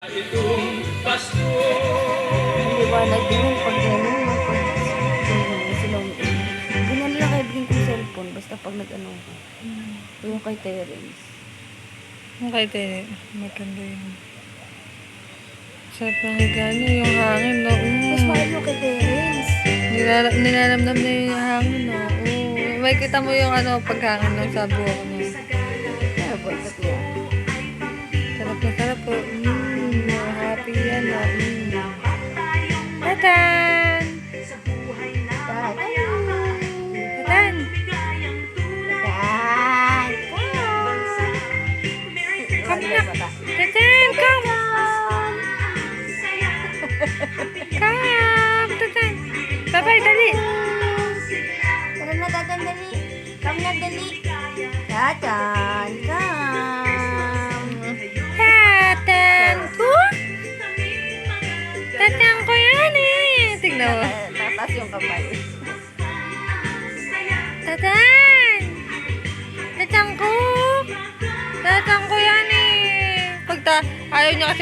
Itong Pasko. Liwanag din yun pag gano'n. Hindi na lang kayo bilhin kong cellphone. Basta pag nag-ano. Yung kay Terence. Yung kay Tere, maganda yun. Sarap ng higa niya, yung hangin, no? Mas mahal yung kay Terence. Nilalamdam na yung hangin, no? May kita mo yung ano, paghangin ng sa buhok niya. Ano ba ito kaya? Sarap na sarap po. Happy yan, no? Tatan! Tatan! Come na! Tatan, come! Come! Tatan! Bye-bye, dali! Tara na, Tatan, dali. Come na, dali. Tatan, come. Tatan ko? Tatan ko yan eh! Tignan mo. Tataas yung kamay. Tatan! Tatan ko! Tatan ko yan eh! Ayaw niya kasi